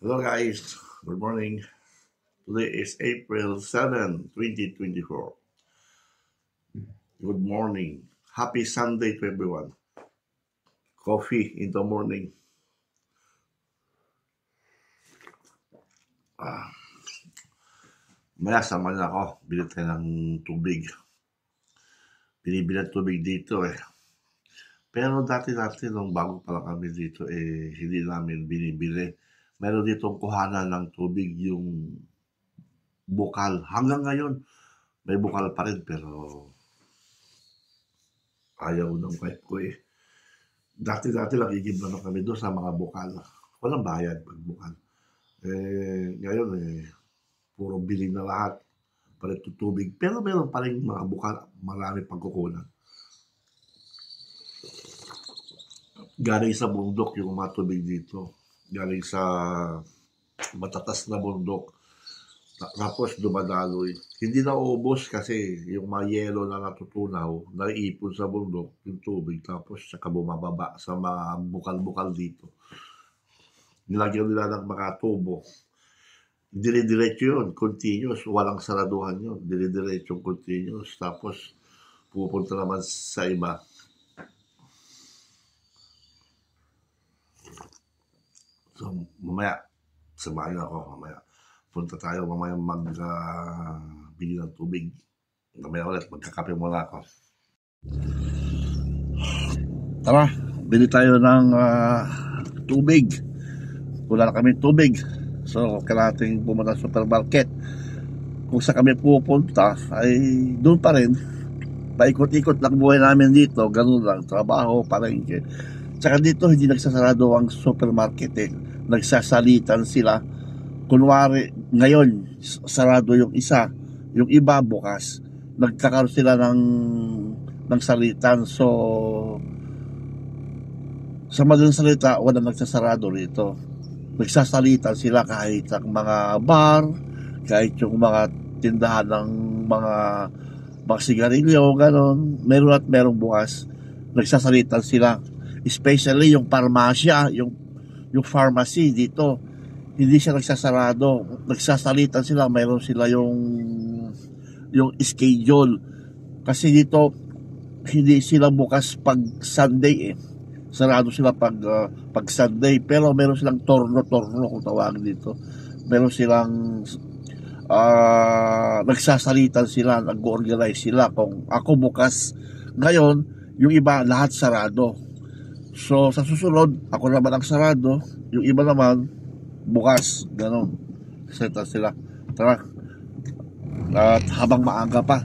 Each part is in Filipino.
Hello guys, good morning. Today is April 7, 2024. Good morning. Happy Sunday to everyone. Coffee in the morning. Maya sama na ako. Bili tayo ng tubig. Binibili ng tubig dito eh. Pero dati nung bago pa lang kami dito hindi namin binibili. Meron ditong kuhanan ng tubig yung bukal. Hanggang ngayon may bukal pa rin pero ayaw ng wife ko eh. Dati nakikib naman kami doon sa mga bukal. Walang bayad pag bukal. Ngayon puro bili na lahat. Palit tubig. Pero meron pa rin mga bukal. Marami pagkukunan. Galing sa bundok yung mga tubig dito. Galing sa matatas na bundok. Tapos dumadaloy. Hindi na ubos kasi yung mga yelo na natutunaw, naiipon sa bundok yung tubig. Tapos saka bumababa sa mga bukal-bukal dito. Nilagyan nila ng mga tubo. Dire-diretso yun, continuous. Walang saraduhan yun. Dire-diretso continuous. Tapos pupunta naman sa iba. So, mamaya, samahan ako mamaya. Punta tayo mamaya bili ng tubig. Mamaya ulit, magkakape muna ako. Tara, bili tayo ng tubig. Wala na kami tubig. So, kailangan natin pumunta sa supermarket. Kung saan kami pupunta, ay doon pa rin. Paikot-ikot lang buhay namin dito. Ganun lang, trabaho, palengke. Tsaka dito, hindi nagsasarado ang supermarket eh. Nagsasalitan sila. Kunwari, ngayon, sarado yung isa. Yung iba, bukas. Nagkakaroon sila ng salitan. So, sa madaling salita, walang nagsasarado rito. Nagsasalitan sila kahit ang mga bar, kahit yung mga tindahan ng mga sigarilyo, gano'n. Meron at merong bukas. Nagsasalitan sila. Especially yung parmasya, yung pharmacy dito. Hindi siya nagsasarado. Nagsasalitan sila. Mayroon sila yung schedule. Kasi dito, hindi sila bukas pag Sunday eh. Sarado sila pag Sunday. Pero meron silang torno-torno kung tawagin dito. Meron silang nagsasalitan sila, nag-organize sila. Kung ako bukas, ngayon, yung iba lahat sarado. So sa susunod, ako naman ang sarado, yung iba naman bukas, gano'n. Seta sila. Tara. At habang maaga pa.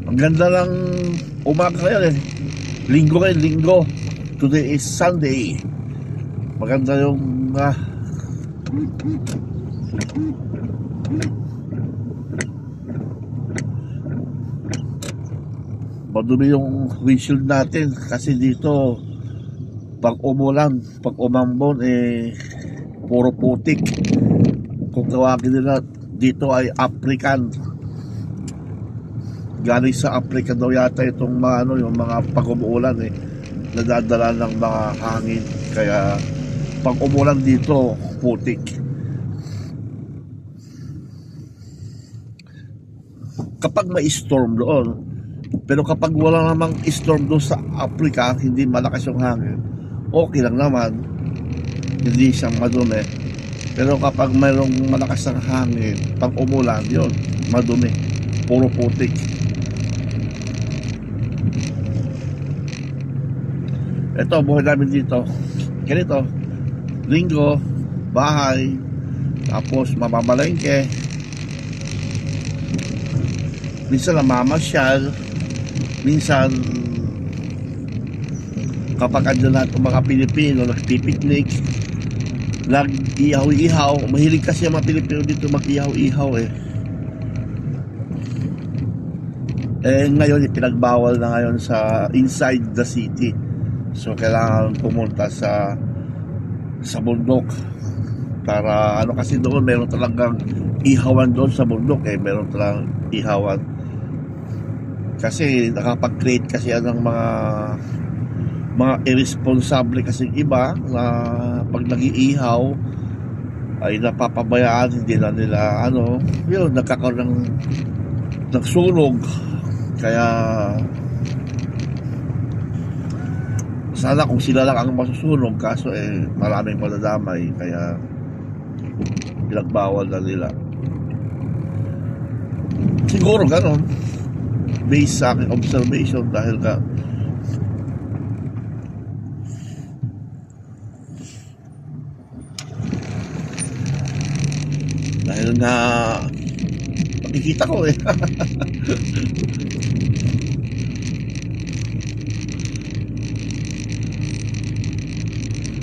Ang ganda ng umaga ngayon eh. Linggo. Today is Sunday. Maganda yung madumi yung windshield natin kasi dito pag umulan, pag umambon puro putik. Kung tawagin nila dito ay African. Galing sa Africa daw yata itong mga yung mga pag umuulan nadadala ng mga hangin, kaya pag umulan dito putik. Kapag may storm doon, pero kapag wala namang storm doon sa Africa, hindi malakas yung hangin, okay lang naman, hindi siyang madumi. Pero kapag mayroong malakas ang hangin, pag umulan, yun, madumi, puro putik. Ito, buhay namin dito. Ganito, linggo, bahay, tapos mamamalengke, minsan namamasyal, minsan kapag andun natin mga Pilipino nagpipiknik, nag-ihaw-ihaw. Mahilig kasi ang mga Pilipino dito mag-ihaw-ihaw ngayon pinagbawal na ngayon sa inside the city. So kailangan pumunta sa bundok para kasi doon meron talagang ihawan doon sa bundok meron talagang ihawan. Kasi nakapag-create kasi yan ng mga irresponsible kasi iba na pag nag-iihaw ay napapabayaan, hindi na nila yun, nagkakaroon ng sunog. Kaya sana kung sila lang ang masusunog, kaso maraming madadamay, kaya pinagbawal na nila. Siguro ganon, based sa aking observation, dahil na nakikita ko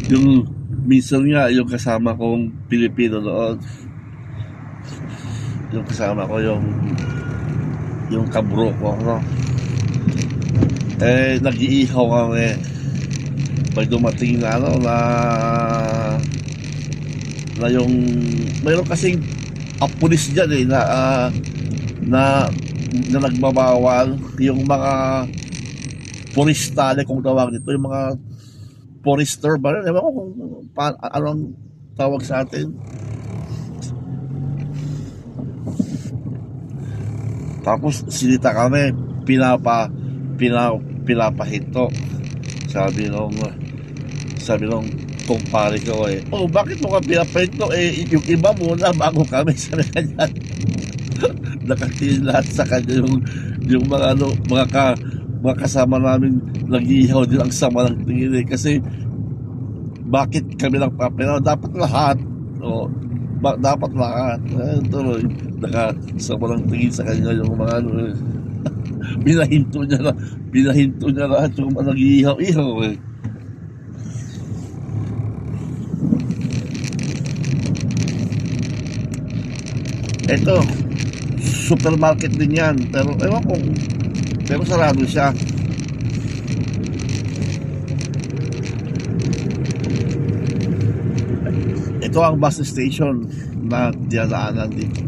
yung minsan nga yung kasama kong Pilipino noon, yung kasama ko yung kabro ko, nag-iihaw kami. May dumating na na yung mayroon kasing pulis dyan na nagbabawal, yung mga forestale kung tawag nito, yung mga forester ba? Ewan ko kung anong tawag sa atin. Tapos sinita kami, pinapahinto. Sabi nung kumpare ko bakit mo ka pinapahinto? Yung iba muna bago kami. Sabi kanya. Nakatingin lahat sa kanya yung mga kasama namin nag-iihaw din, ang sama ng tingin kasi bakit kami lang papinaw? Dapat lahat. Dapat lahat. Tuloy, nakasama ng tingin sa kanya yung mga binahinto niya lahat yung mga nag-iihaw-ihaw Ito, supermarket din yan, pero ewan ko, pero sarado siya. Ito ang bus station na dinadaanan dito.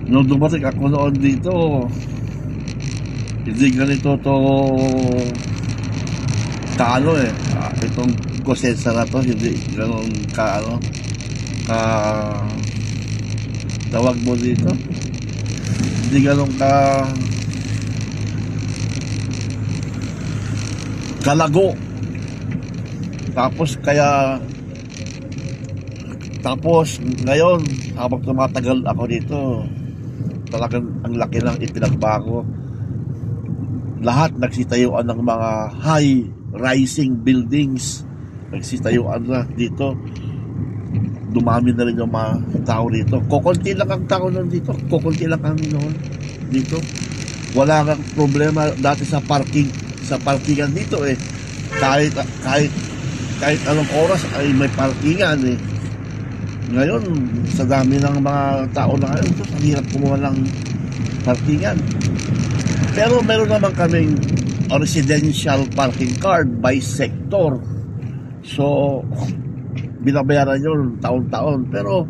Nung dumating ako noon dito, hindi ganito to itong kosensa na to, hindi ganon tawag mo dito, hindi ganon kalago. Tapos ngayon habang tumatagal ako dito, talagang ang laki ng ipinagbago. Lahat nagsitayuan ng mga high rising buildings, nagsitayuan na dito. Dumami na rin yung mga tao dito. Kukunti lang ang tao nun dito, kukunti lang kami noon dito. Wala kang problema dati sa parkingan dito kahit anong oras ay may parkingan Ngayon, sa dami ng mga tao na ngayon, ang hirap kumuha ng parkingan. Pero meron naman kaming residential parking card by sector. So, binabayaran yun taon-taon. Pero,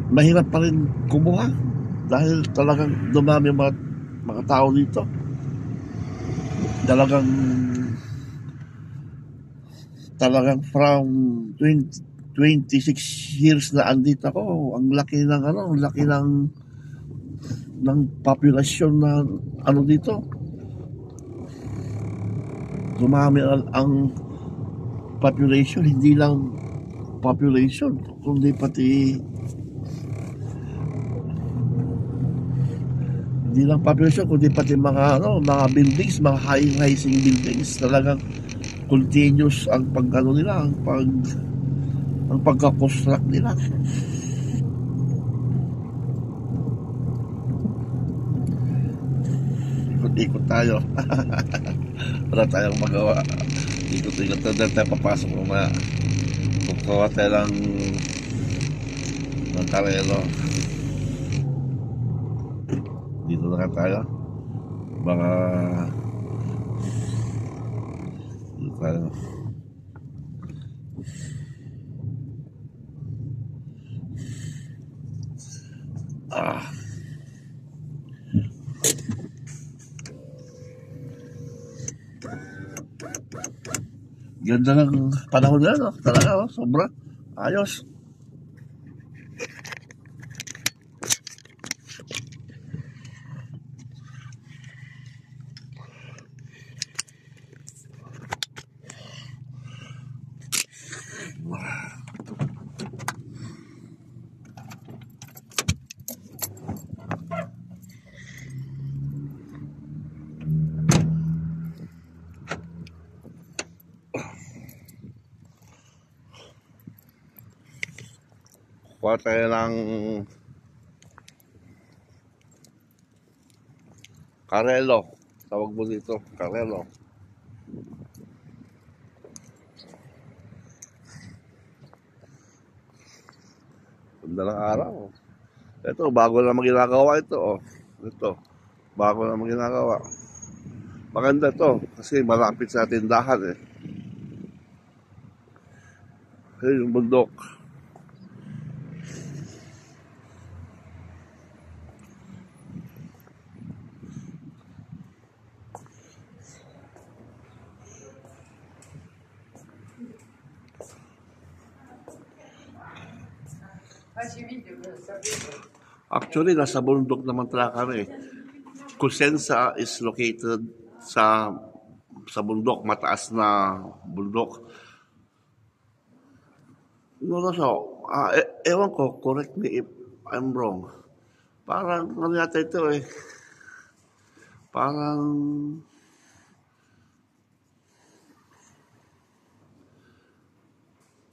mahirap pa rin kumuha dahil talagang dumami mga tao dito. Talagang from 26 years na andito ako, ang laki ng populasyon na dito. Dumami ang population, hindi lang population, kundi pati mga buildings, mga high-rising buildings. Talagang continuous ang nila, ang pagka-construct nila. Ikot-ikot tayo. Wala tayong magawa. Ikot-ikot tayo papasok na kukuha tayo ng karelo. Dito na nga tayo. Mga dito tayo. Ganda ng panahon na, no? Talaga, oh, sobra. Ayos. Kuha tayo ng Carelo. Tawag mo dito, Carelo. Ganda ng araw. Ito, bago na ginagawa ito. Oh. Ito, bago na ginagawa. Maganda to kasi malapit sa tindahan eh. Ayun yung bundok. Actually, nasa bundok naman talaga kami. Cosenza is located sa bundok, mataas na bundok. No, so, ewan ko, correct me if I'm wrong. Parang, ano yata ito eh, parang,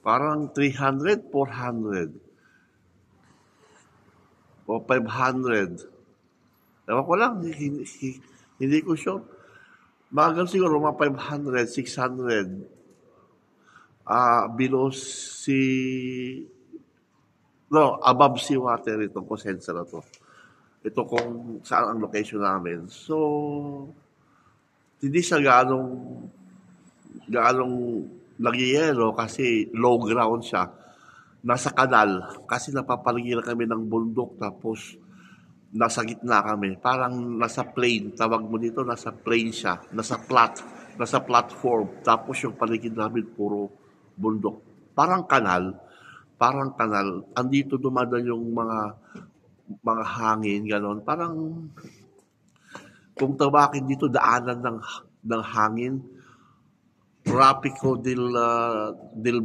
parang 300, 400, o 500. Ewan ko lang, hindi ko sure. Bagal siguro mga 500, 600. Below no, above sea water itong Cosenza na to. Ito kung saan ang location namin. So, hindi siya gaanong nagyayelo kasi low ground siya. Nasa kanal kasi napapaligiran kami ng bundok tapos nasa gitna kami. Parang nasa plain, tawag mo dito, nasa plain siya, nasa platform. Tapos yung paligid namin puro bundok. Parang kanal. Andito dumadaan yung mga hangin, ganon. Parang kung tawakin dito daanan ng hangin, Tropico del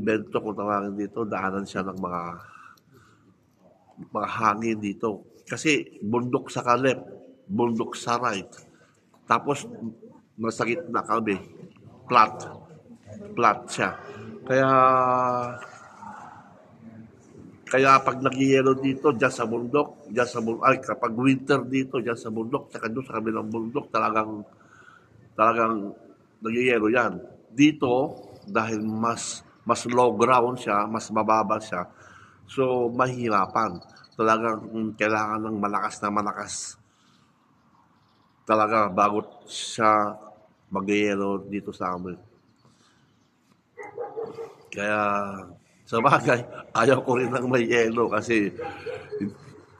Vento kung tawagin dito, daanan siya ng mga hangin dito. Kasi bundok sa left, bundok sa right. Tapos nasa gitna kami, flat. Flat siya. Kaya pag nagyayelo dito, dyan sa bundok, ay kapag winter dito, dyan sa bundok, tsaka doon sa kabilang bundok, talagang nagyayelo yan. Dito, dahil mas low ground siya, mas mababa siya, so mahirapan. Talagang kailangan ng malakas talaga bago siya magyayelo dito sa amin. Kaya sa bagay, ayaw ko rin ng may yelo kasi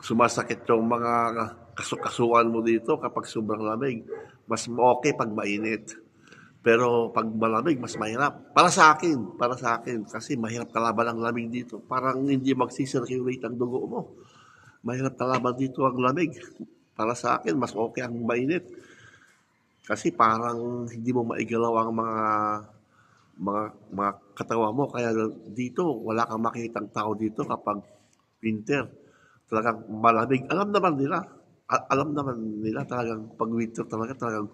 sumasakit yung mga kasukasuan mo dito kapag sobrang lamig. Mas okay pag mainit. Pero pag malamig, mas mahirap. Para sa akin, kasi mahirap kalaban ang lamig dito. Parang hindi magsisirculate ang dugo mo. Mahirap kalaban dito ang lamig. Para sa akin, mas okay ang mainit. Kasi parang hindi mo maigalaw ang mga katawan mo. Kaya dito, wala kang makitang tao dito kapag winter. Talagang malamig. Alam naman nila talagang pag winter talagang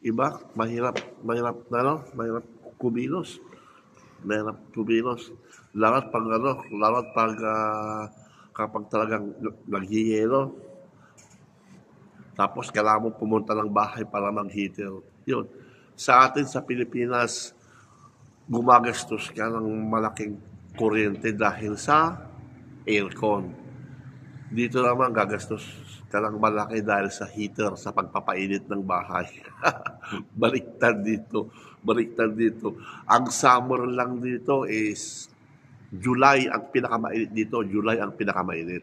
iba, mahirap kumilos. Mahirap kumilos. Lalo pag kapag talagang nagyayelo, tapos kailangan mo pumunta ng bahay para mag-heater. Yun. Sa atin sa Pilipinas, gumagastos ka ng malaking kuryente dahil sa aircon. Dito naman gagastos ka ng malaki dahil sa heater, sa pagpapainit ng bahay. Baliktad dito. Baliktad dito. Ang summer lang dito is July ang pinakamainit dito. July ang pinakamainit.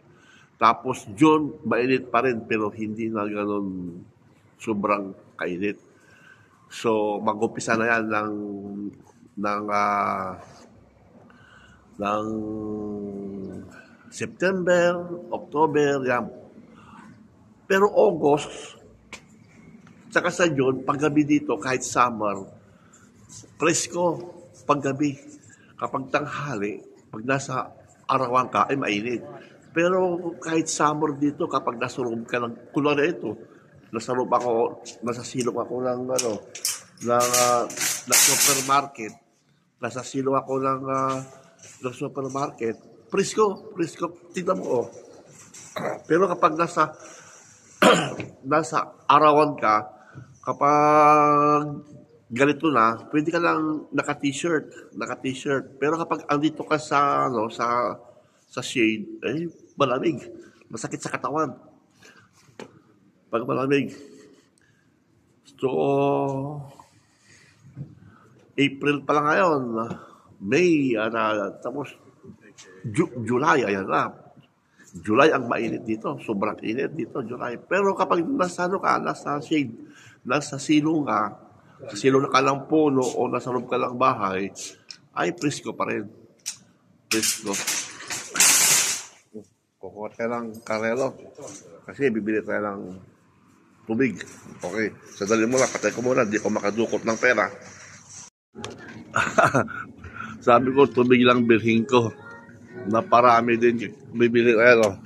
Tapos June, mainit pa rin pero hindi na ganun sobrang kainit. So, mag-umpisa na yan ng, ah, ng September, October, yan. Pero August, tsaka sa June, paggabi dito, kahit summer, presko, paggabi. Kapag tanghali, pag nasa arawan ka, ay mainit. Pero kahit summer dito, kapag nasa loob ka ng, kunwari ito, nasa silong ako ng supermarket, nasa silong ako ng supermarket, presko, tignan mo, oh. Pero kapag nasa arawan ka, kapag ganito na, pwede ka lang naka-t-shirt. Pero kapag andito ka sa shade, eh, malamig. Masakit sa katawan. Pag malamig. So, April pa lang ngayon. May, tapos, July, ayan na. July ang mainit dito. Sobrang init dito, July. Pero kapag nasa shade, nasa silong ka, sa silong ka ng puno o nasa loob ka ng bahay, ay presko pa rin. Presko. Kukuha tayo ng karelo. Kasi bibili tayo ng tubig. Okay. Sadali mo lang. Patay ko muna. Di ko makadukot ng pera. Sabi ko, tubig lang bilhin ko. Naparami din. Bibili tayo.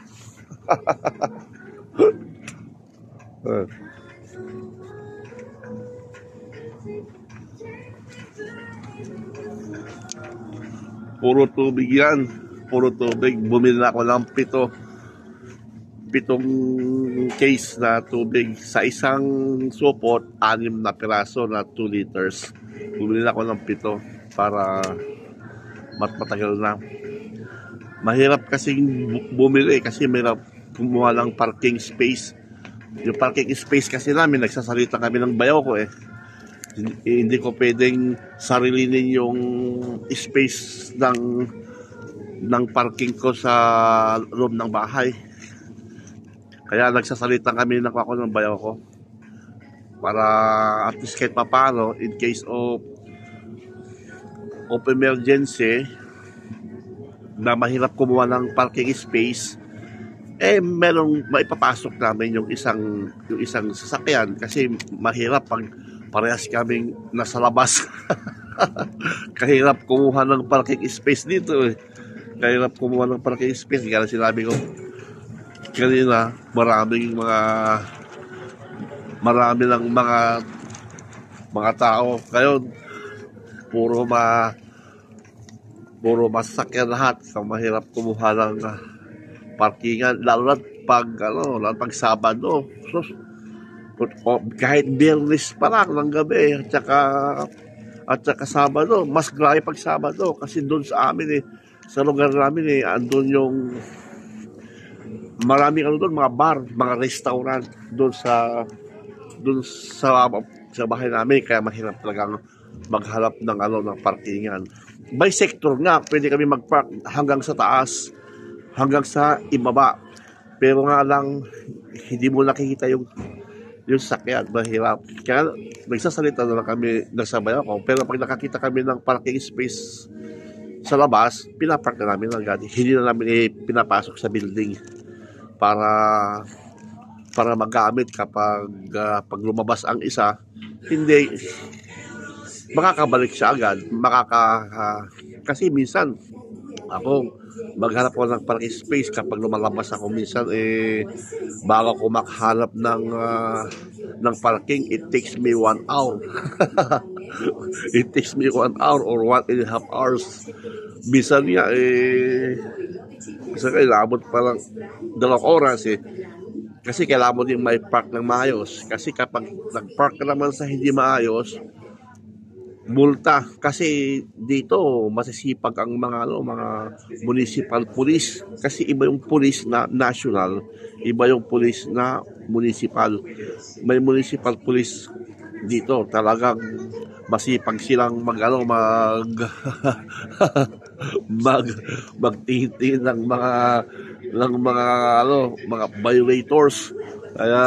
Puro tubig yan. Puro tubig. Bumili na ako ng pitong case na tubig. Sa isang supot, 6 na piraso na 2 liters. Bumili na ako ng 7 para matagal na. Mahirap kasing bumili kasi mahirap kumuha ng parking space. Yung parking space kasi namin, nagsasalita kami ng bayaw ko eh. Hindi ko pwedeng sarilinin yung space ng parking ko sa loob ng bahay. Kaya nagsasalita kami ng ako ng bayaw ko. Para at least kahit papano, in case of emergency, na mahirap kumuha ng parking space, eh merong maipapasok namin yung isang sasakyan kasi mahirap pag parehas kaming nasa labas. Kahirap kumuha ng parking space dito eh. Kahirap kumuha ng parking space. Kaya sinabi ko kanina, marami ng mga tao. Ngayon, puro masakyan lahat. So, mahirap kumuha ng parkingan. Lalo na pag Sabado. So, kahit Biyernes pa lang ng gabi at saka Sabado, mas grabe pag Sabado kasi doon sa amin sa lugar namin andun yung maraming doon, mga bar, mga restaurant doon sa bahay namin, kaya mahirap talagang maghanap ng parkingan. By sector nga, pwede kami mag-park hanggang sa taas, hanggang sa ibaba. Pero nga lang, hindi mo nakikita yung sakyan, mahirap. Kaya nagsasalita na lang kami, nagsabay ako. Pero pag nakakita kami ng parking space sa labas, pinapark na namin agad. Hindi na namin pinapasok sa building para magamit kapag pag lumabas ang isa, hindi makakabalik siya agad. Kasi minsan ako maghanap ko ng parking space kapag lumalabas ako minsan bago ako makahanap ng parking, it takes me 1 hour. It takes me 1 hour or 1.5 hours. Minsan nga kasi kailangan pa lang 2 oras kasi kailangan mo din may park ng maayos. Kasi kapag nag-park ka naman sa hindi maayos, multa kasi dito masisipag ang mga mga municipal police kasi iba yung police na national, iba yung police na municipal. May municipal police dito talagang masipag silang mag magtingin ng mga mga violators. Kaya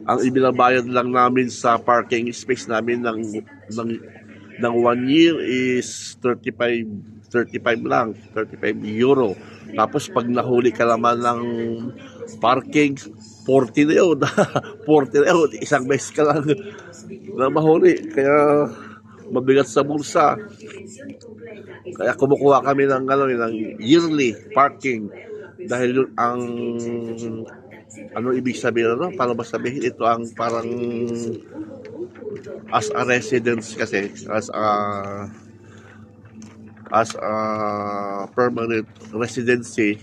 ang ibinabayad lang namin sa parking space namin ng 1 year is 35 lang, 35 euro. Tapos pag nahuli ka naman ng parking, 40 na yun. 40 na yun. Isang beses ka lang na mahuli. Kaya mabigat sa bulsa. Kaya kumukuha kami ng yearly parking dahil yun ang ibig sabihin paano ba sabihin ito ang parang as a residence kasi as a permanent residency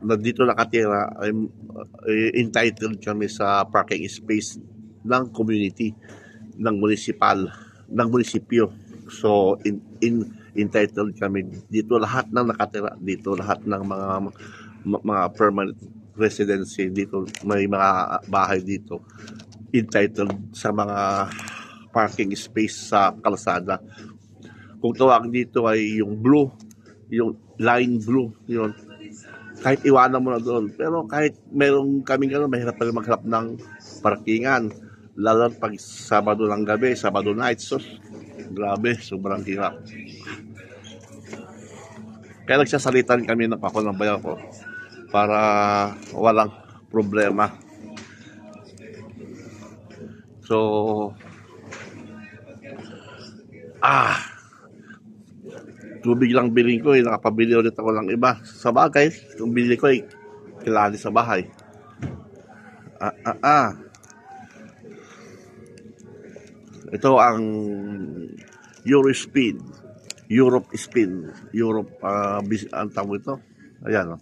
na dito nakatira, entitled kami sa parking space ng community ng munisipyo. So entitled kami dito, lahat ng nakatira dito, lahat ng mga permanent residency dito, may mga bahay dito entitled sa mga parking space sa kalsada. Kung tawag dito ay yung blue, yung line blue, yun. Kahit iwanan mo na doon. Pero kahit meron kaming mahirap pa rin maghanap ng parkingan. Lalo pag Sabado ng gabi, Sabado night. So, grabe, sobrang hirap. Kaya nagsasalitan kami ng ako ng bayan ko para walang problema. So, tubig lang bilhin ko, nakapabili ulit ako ng iba. Sa bagay, yung bili ko ay kilala sa bahay. Ito ang Europe Spin. Ang tawag ito. Ayan,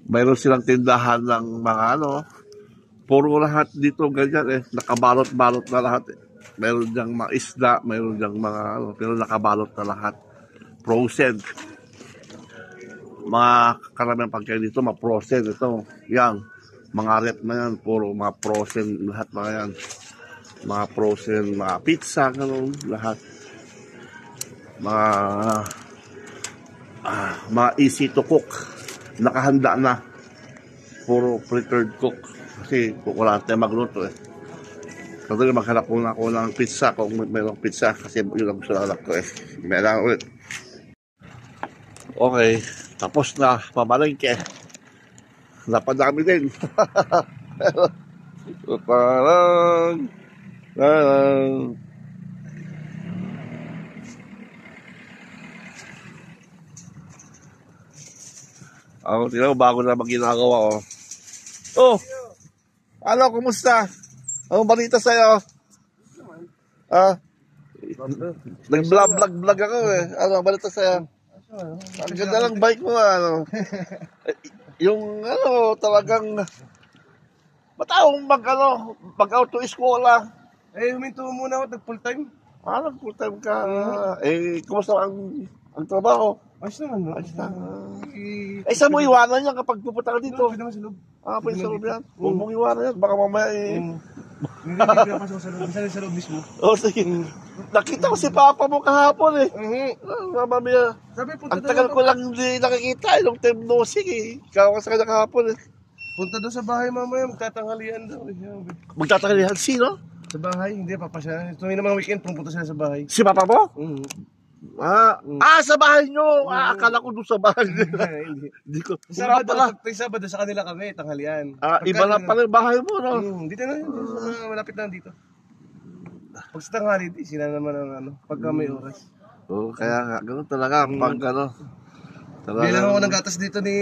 mayroon silang tindahan ng mga puro lahat dito ganyan nakabalot-balot na lahat Mayroon diyang mga isda, mayroon diyang mga pero nakabalot na lahat. Frozen. Mga karamihan pagkain dito, mga frozen ito. Yan. Mga rep na yan, puro mga frozen lahat mga yan. Mga frozen, mga pizza, ganun, lahat. Mga easy to cook. Nakahanda na. Puro prepared cook. Kasi wala tayong magluto Kasi maghanap muna ako ng pizza kung mayroong pizza. Kasi yun ang gusto ng anak ko May lang ulit. Okay. Tapos na. Pamalengke. Napadami din. Parang. Ako, tinaw, bago na ginagawa Oh! Ano, kumusta? Anong balita sa'yo? Nag-vlog ako Ano, ang balita sa'yo? Ang ganda ng bike mo, Yung, talagang mataong mag-auto eskola. Huminto muna ako, nag-full time. Nag-full time ka. Kumusta ang trabaho? Ayos naman, Ayos na. Saan mo iwanan yan kapag pupunta ka dito? Pwede naman sa loob. Pwede sa loob yan. Huwag mong iwanan yan. Baka mamaya Hindi pinapasok sa loob. Isa sa loob mismo. Sige. Nakita ko si Papa mo kahapon Mamaya. Ang tagal ko lang hindi nakikita. Nung time no sige. Ikaw ka sa kanya kahapon Punta doon sa bahay mamaya. Magtatanghalian daw. Magtatanghalian sino? Sa bahay? Hindi, papasya. Tuwing na mga weekend, pumunta sila sa bahay. Si Papa mo? Sa bahay nyo. Akala ko doon sa bahay. Hindi ko. Sabado sa kanila kami, tanghalian. Iba na pala yung bahay mo, Dito na, malapit na dito. Pag sa tanghali, sila naman ang pagka may oras. Kaya nga, gano'n talaga. Pag Bilang ako ng gatas dito ni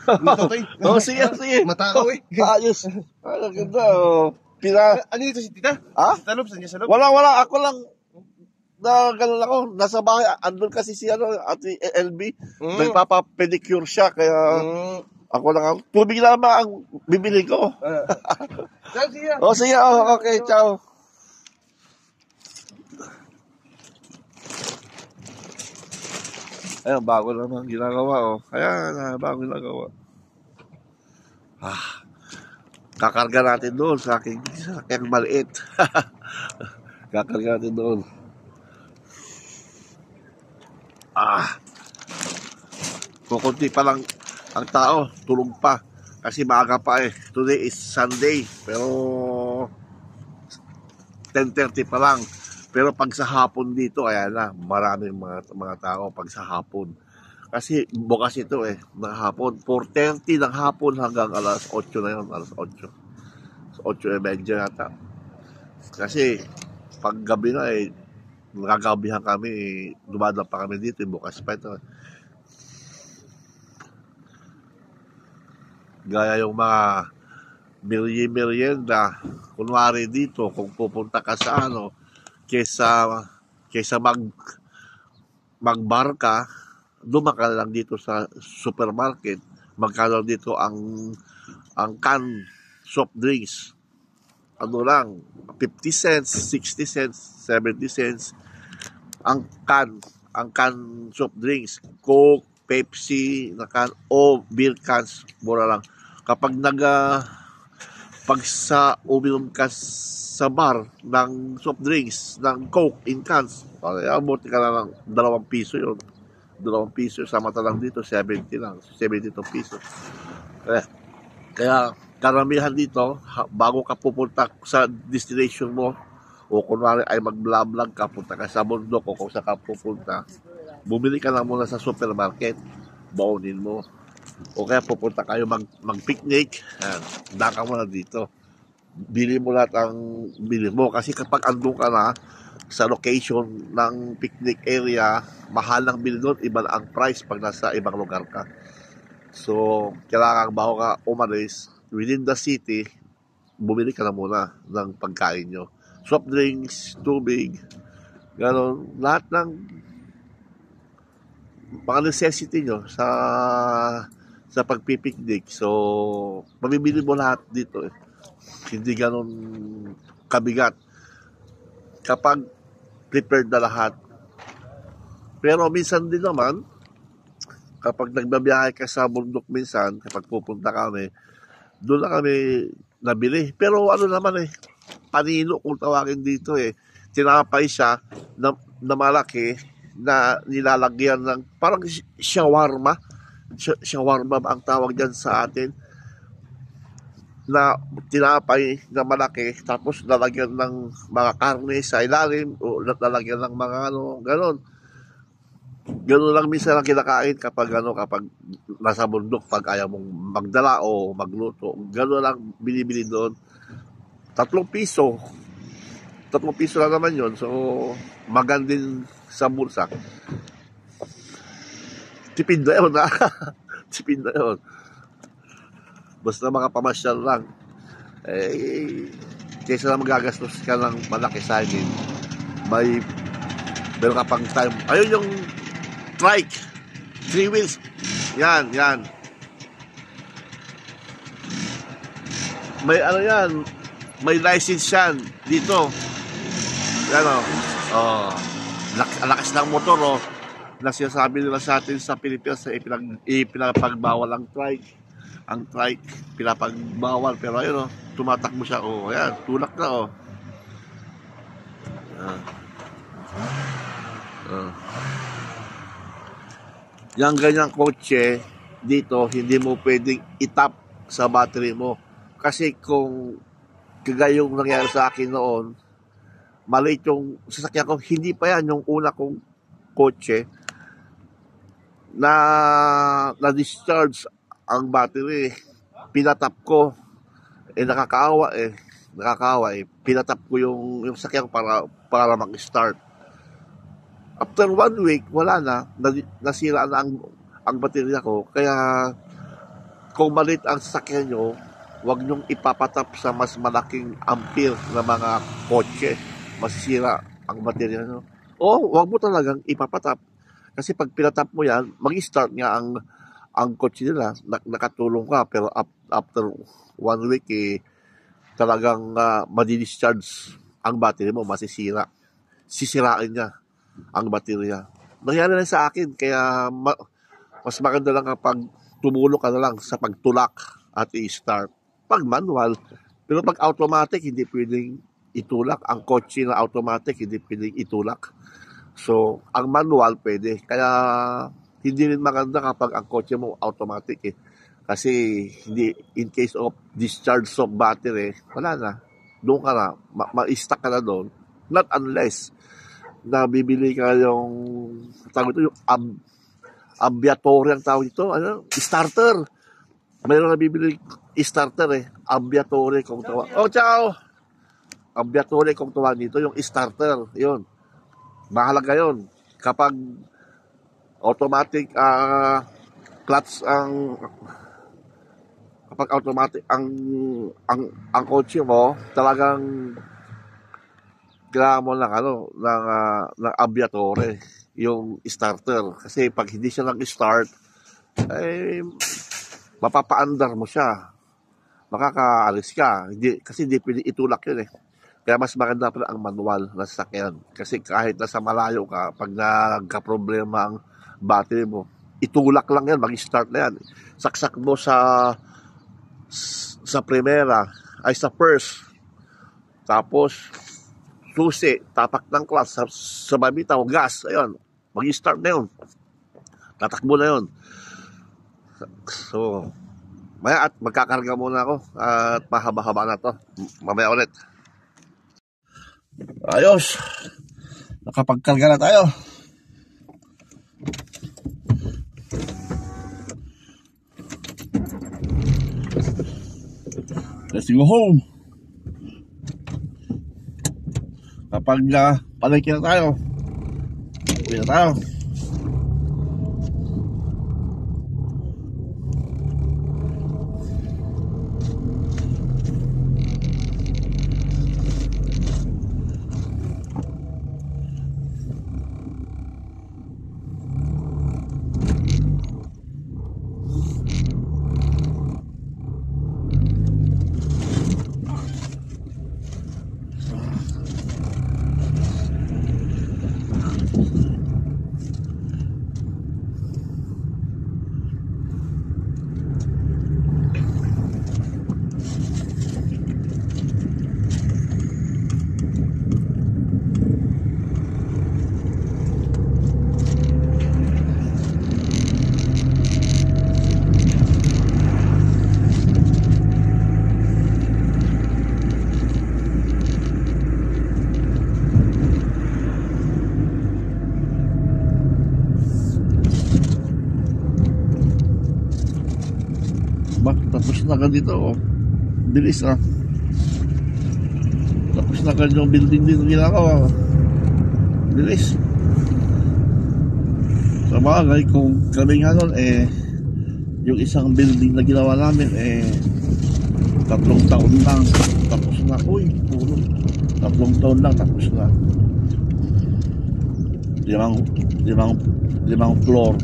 Totoy. Sige. Matakaw Ayos. Ang ganda, Ano dito si Tita? Ha? Sa loob, saan niya sa loob? Wala. Ako lang. na ganun ako, nasa bahay, andun kasi si Ate LB, nagpapa-pedicure siya, kaya ako lang ako. Tubig na naman ang bibili ko. Siya. O, sige, okay, ciao. Ayun, bago naman ginagawa, Ayan, bago ginagawa. Kakarga natin doon sa aking maliit. Kakarga natin doon. Kukunti pa lang ang tao, tulog pa. Kasi maaga pa eh. Today is Sunday, pero 10:30 pa lang. Pero pag sa hapon dito, ayan na, maraming mga tao pag sa hapon. Kasi bukas ito eh, ng hapon. 4:30 ng hapon hanggang alas 8 na yun, alas 8. 8:30 yata. Kasi pag gabi na eh, nagagabihan kami, dumadaan pa kami dito, bukas pa ito. Gaya yung mga merienda, kunwari dito, kung pupunta ka sa kesa magbarka, dumaka lang dito sa supermarket, magkano dito ang can soft drinks. Ano lang, 50 cents, 60 cents, 70 cents ang can soft drinks, Coke, Pepsi na can o beer cans, mura lang. Kapag pag sa uminom ka sa bar ng soft drinks, ng Coke in cans, buti ka na lang 2 piso yun. 2 piso, sa mata lang dito, 70 lang, 72 piso. Kaya karamihan dito, bago ka pupunta sa destination mo, o kunwari ay mag-vlog ka, punta ka sa bundok o kung saan ka pupunta, bumili ka lang muna sa supermarket, baunin mo. O kaya pupunta kayo mag-picnic, daka mo na dito. Bili mo lahat ang bili mo. Kasi kapag andun ka na sa location ng picnic area, mahal ang bili doon, iba ang price pag nasa ibang lugar ka. So, kailangan bago ka umalis, within the city, bumili ka na muna ng pagkain nyo. Soft drinks, tubig, gano'n, lahat ng mga necessity nyo sa pagpipiknik. So, mabibili mo lahat dito eh. Hindi gano'n kabigat kapag prepared na lahat. Pero minsan din naman, kapag nagbabiyahe ka sa bundok minsan, kapag pupunta kami, doon na kami nabili. Pero ano naman eh, panino kung tawagin dito eh. Tinapay siya na malaki na nilalagyan ng parang shawarma. Shawarma ang tawag dyan sa atin. Na tinapay na malaki, tapos lalagyan ng mga karne sa ilalim o lalagyan ng mga ganon. Ganon lang minsan ang kinakain kapag nasa bundok, pag ayaw mong magdala o magluto. Ganon lang binibili doon. 3 piso. 3 piso lang naman yun. So, magandang sa bulsa. Tipid na yun, ha? Tipid na yun. Basta makapamasyal lang. Kaysa na magagastos ka ng malaki sa akin, meron ka pang time. Ayun yung trike. 3 wheels. Yan. May yan. May license yan dito. Yan o. Lakas ng motor na sinasabi nila sa atin sa Pilipinas na ipinapagbawal ang trike. Ang trike, pinapagbawal. Pero ayun tumatakbo siya. Ayan, tulak na Yang ganyang kotse dito, hindi mo pwedeng itap sa battery mo. Kasi kung kagayong nangyari sa akin noon, maliit yung sasakyan ko, hindi pa yan yung una kong kotse na-discharge ang battery. Pinatap ko. Nakakaawa eh. Pinatap ko yung sakyan para mag-start. After 1 week, wala na. Nasira na ang baterya ko. Kaya, kung malit ang sasakyan nyo, huwag nyong ipapatap sa mas malaking ampere na mga kotse. Masisira ang baterya nyo. O wag mo talagang ipapatap. Kasi pag pinatap mo yan, mag-start nga ang kotse nila, nakatulong ka, pero after 1 week, talagang madi-discharge ang battery mo, masisira. Sisirain niya ang baterya. Nangyari na sa akin, kaya mas maganda lang kapag tumulong ka na lang sa pagtulak at i-start. Pag manual, pero pag automatic, hindi pwedeng itulak. Ang kotse na automatic, hindi pwedeng itulak. So, ang manual pwede. Kaya, hindi rin maganda kapag ang kotse mo automatic Kasi, hindi, in case of discharge of battery, wala na. Doon ka na, ma-stuck ka na doon. Not unless, na bibili ka yung, tawag ito, yung ambiatory ang tawag ito, starter. Mayroon na bibili starter ambiatory kung tawag. Oh, ciao! Ambiatory kung tawag dito, yung starter, yun. Mahalaga yun. Kapag automatic clutch kapag automatic ang kotse mo, talagang kailangan mo ng ambiatory, yung starter. Kasi pag hindi siya nag-start, mapapaandar mo siya. Makakaalis ka. Kasi hindi pwede itulak yun Kaya mas maganda pala ang manual na sasakyan. Kasi kahit nasa malayo ka, pag nagka-problema ang battery mo, itulak lang yan, mag-start na yan. Saksak mo sa primera, ay sa first. Tapos, susi, tapak ng clutch, sa babitaw, gas, ayun, mag-start na yun. Tatakbo na yun. So, maya at magkakarga muna ako at mahaba-haba na to. Mamaya ulit. Ayos. Nakapagkarga na tayo. Let's go home. Kapag palengke na tayo, uwi na tayo. Tapos na agad dito, bilis tapos na agad yung building din ginagawa, bilis. Sa bagay, kung kami nga nun yung isang building na ginawa namin 3 taon lang tapos na. Puro 3 taon lang tapos na. 5 floor.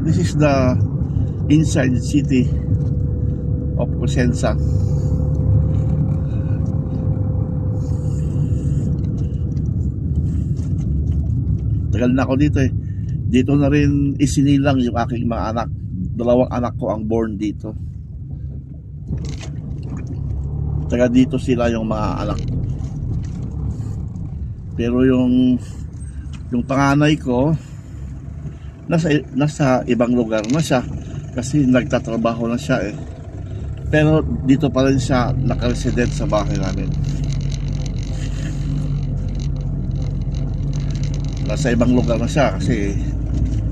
This is the inside city of Cosenza. Tagal na ako dito Dito na rin isinilang yung aking mga anak. 2 anak ko ang born dito. Taga dito sila yung mga anak ko. Pero yung panganay ko nasa ibang lugar na siya kasi nagtatrabaho na siya pero dito pa rin siya nakaresident sa bahay namin. Nasa ibang lugar na siya kasi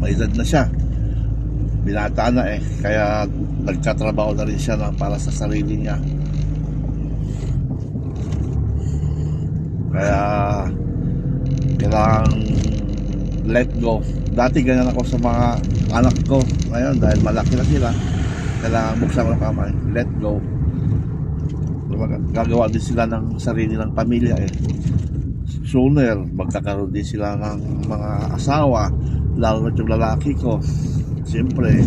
may edad na siya, binata na kaya nagtatrabaho na rin siya para sa sarili niya. Kaya kailangan let go. Dati ganyan ako sa mga anak ko. Ngayon dahil malaki na sila, kailangan buksan ko ng kamay, let go. Gagawa din sila ng sarili ng pamilya eh. Sooner magkakaroon din sila ng mga asawa, lalo na yung lalaki ko. Siyempre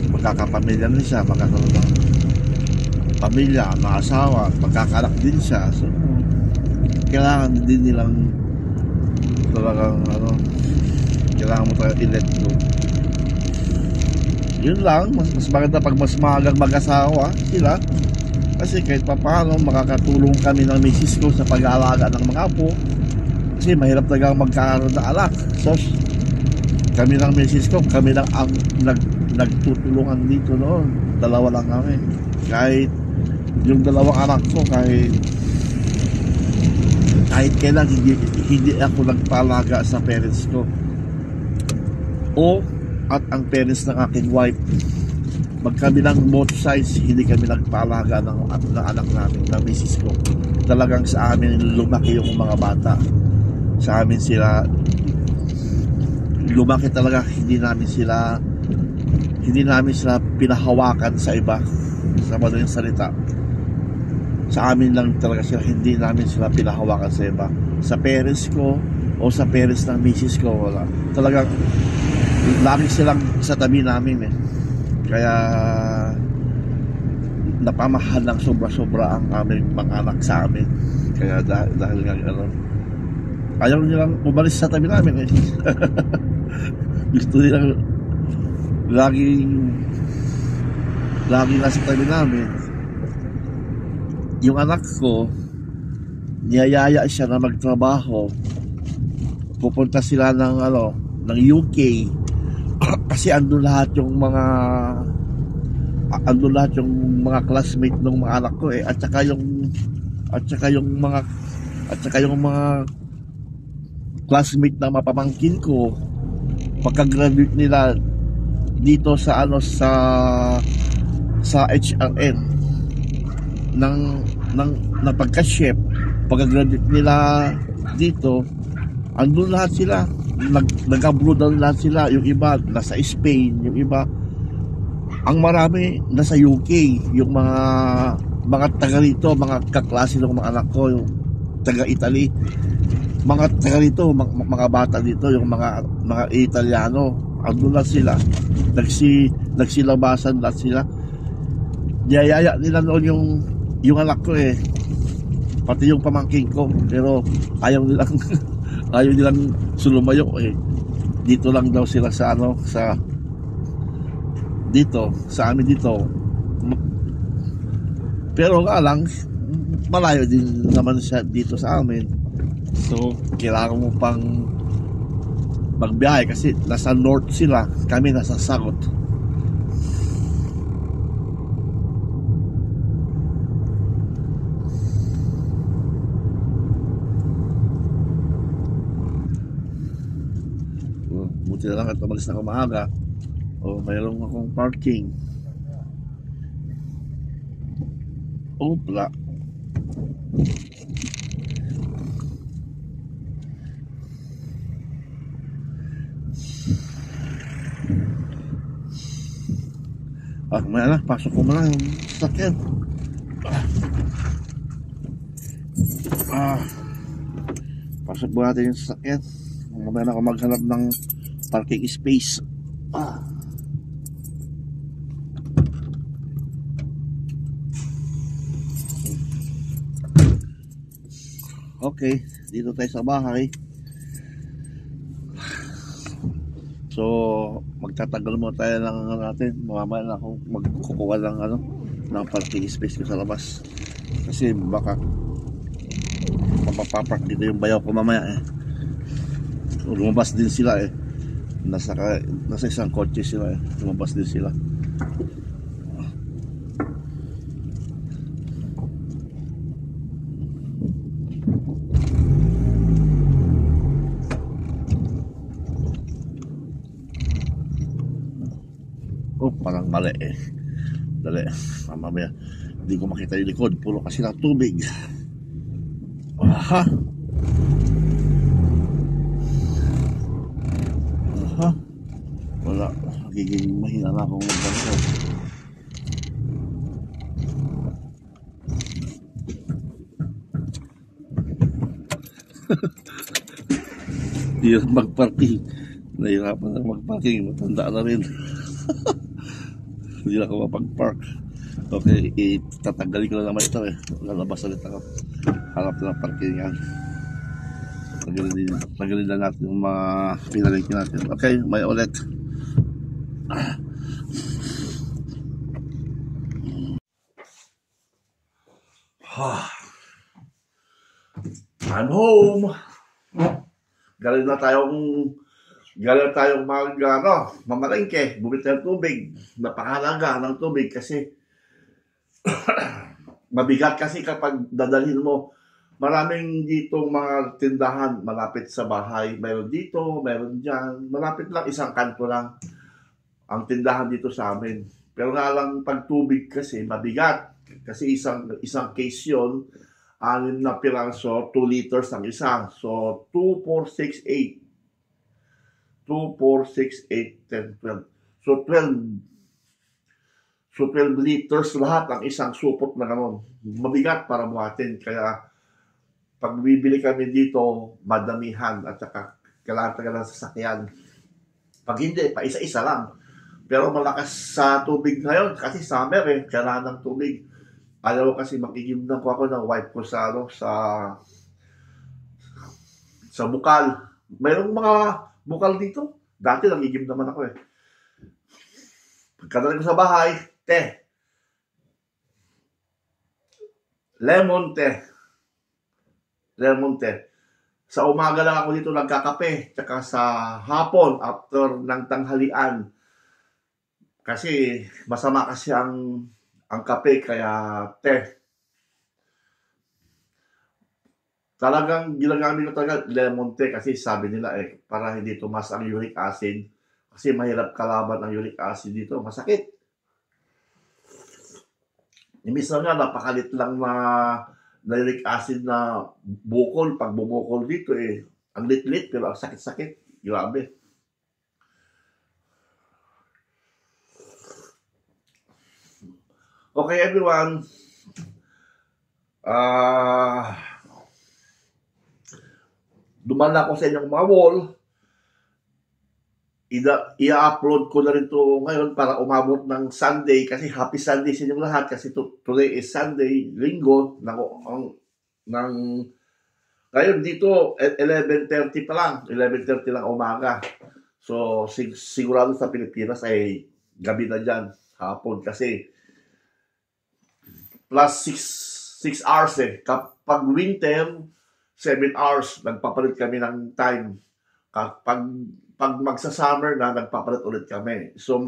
magkakapamilya din siya, magkakaroon ng pamilya, mga asawa, magkakanak din siya. So kailangan din nilang talagang kailangan mo tayo i-let go. Yun lang, mas maganda pag mas maagang mag-asawa sila, kasi kahit paano makakatulong kami ng misis ko sa pag-aalaga ng mga apo, kasi mahirap talagang magkaroon ng anak. So kami ng misis ko, kami lang ang nagtutulungan dito noon. Dalawa lang kami. Kahit yung dalawang anak ko, kahit kailan hindi ako nagpalaga sa parents ko at ang parents ng aking wife, magkabilang both sides, hindi kami nagpalaga ng anak namin, ng misis ko. Talagang sa amin lumaki yung mga bata, sa amin sila lumaki talaga. Hindi namin sila pinahawakan sa iba, sa madaling salita. Sa amin lang talaga sila, hindi namin sila pinahawakan sa iba. Sa parents ko o sa parents ng misis ko, wala. Talagang lagi silang sa tabi namin eh. Kaya napamahal ng sobra-sobra ang aming mga anak sa amin. Kaya dahil nga ayaw nilang umalis sa tabi namin eh. Gusto nilang lagi nasa tabi namin. Yung anak ko, niyayaya siya na magtrabaho. Pupunta sila ng UK. Kasi andun lahat yung mga classmate ng mga anak ko eh, at saka yung mga classmate na mapamangkin ko, pagka-graduate nila dito sa HRM ng pagka-chef, pagka-graduate nila dito, andun lahat sila. Nag-abroad lahat sila. Yung iba nasa Spain, yung iba, ang marami nasa UK. Yung mga taga rito, mga kaklase ng mga anak ko, yung taga Italy, mga taga rito, mga bata dito, yung mga Italiano, andun lahat sila. Nagsilabasan lahat sila. Yayaya nila noon yung anak ko eh, pati yung pamangkin ko, pero ayaw nilang sulumayo eh. Dito lang daw sila sa dito sa amin dito. Pero nga lang, malayo din naman siya dito sa amin. So kailangan mo pang magbiyahe kasi nasa north sila, kami nasa south. Buti na lang at umalis na ako maaga. Mayroon akong parking. Opla. Kumaya na, pasok ko muna yung sasakyan. Pasok mo natin yung sasakyan. Mamaya na ako maghanap ng parking space. Okay, dito tayo sa bahay. So magtatagal mo tayo ng natin. Mamaya na ako magkukuha ng parking space ko sa labas. Kasi baka mapapark dito yung bayaw ko mamaya eh. Lumabas din sila eh. Nasa isang kotse sila eh. Lumabas din sila. Parang mali eh. Dali, mamaya hindi ko makita yung likod, puro kasi ng tubig. Ha? Wala. Nagiging mahina na akong magbanto. Hirap magparking. Nahirapan na magparking. Matanda na rin. Hindi na ako mapag-park. Okay, tatanggalin ko na naman ito eh. Lalabas ulit ako. Hanap na ng parkingan. Tanggalin na natin yung mga pinalink natin. Okay, may ulit. I'm home. Galing na tayong mamalengke. Bumili tayo ng tubig. Napakahalaga ng tubig kasi mabigat kasi kapag dadalhin mo. Maraming ditong mga tindahan malapit sa bahay. Mayroon dito, mayroon dyan. Malapit lang, isang kanto lang ang tindahan dito sa amin. Pero nga lang pag tubig kasi mabigat. Kasi isang case yun, 6 na piraso, 2 liters ang isa. So, 2, 4, 6, 8. 2, 4, 6, 8, 10, 12. So, 12 liters lahat ang isang supot na gano'n. Mabigat para buhatin. Kaya, pag bibili kami dito, madamihan at saka kailangan ng sasakyan. Pag hindi, pa isa-isa lang. Pero malakas sa tubig ngayon kasi summer eh, kailangan ng tubig. Ayaw kasi makikimdam ko ako ng wife ko sa bukal. Mayroong mga bukal dito. Dati nangigim naman ako eh. Pagkadaling ko sa bahay, lemon tea. Sa umaga lang ako dito nagkakape. Tsaka sa hapon, after ng tanghalian. Kasi masama kasi ang kape, kaya talagang ginagamit ko talaga lemon tea kasi sabi nila eh, para hindi tumas ang uric acid. Kasi mahirap kalaban ang uric acid dito. Masakit. Minsan nga, napakalit lang na uric acid na bukol. Pag bumukol dito eh, ang lit-lit pero ang sakit-sakit. Grabe. Okay everyone. Duman na ako sa inyong mga wall. I-upload ko na rin ito ngayon para umabot ng Sunday kasi happy Sunday sa inyong lahat kasi today is Sunday, linggo ngayon dito 11:30 pa lang, 11:30 lang umaga. So sigurado sa Pilipinas ay gabi na dyan, hapon kasi plus 6 hours eh. Kapag winter 7 hours, nagpapalit kami ng time. Pag magsa-summer na, nagpapalit ulit kami. So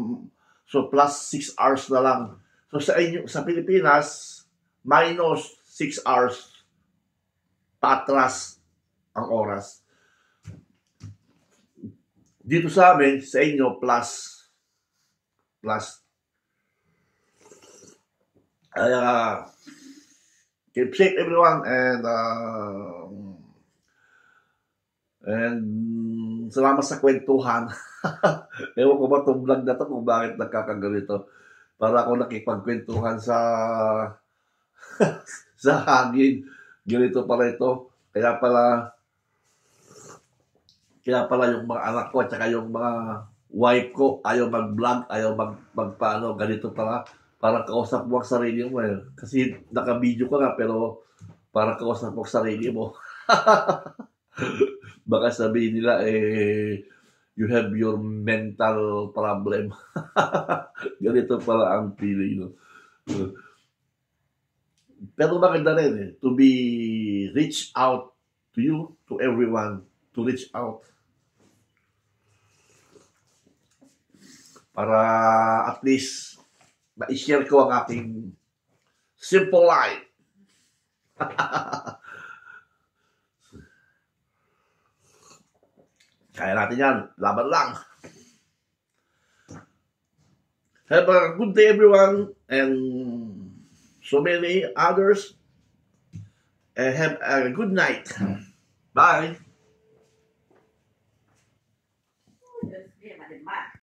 plus 6 hours na lang. So sa Pilipinas, minus 6 hours patras ang oras. Dito sa amin, sa inyo, plus. Keep safe everyone and salamat sa kwentuhan. Ewan ko ba itong vlog na ito kung bakit nagkakaganito. Para ako nakipagkwentuhan sa sa hangin. Ganito pala ito. Kaya pala yung mga anak ko at saka yung mga wife ko ayaw mag-vlog, ayaw magpaano. Ganito pala. Parang kausap mo ang sarili mo eh. Kasi naka-video ka nga pero parang kausap mo ang sarili mo. Baka sabihin nila you have your mental problem. Ganito pala ang feeling. No? Pero maganda rin eh. To be reach out to you, to everyone. To reach out. Para at least ma-share ko ang aking simple life. Kaya natin yan. Laban lang. Have a good day everyone and so many others. And have a good night. Bye.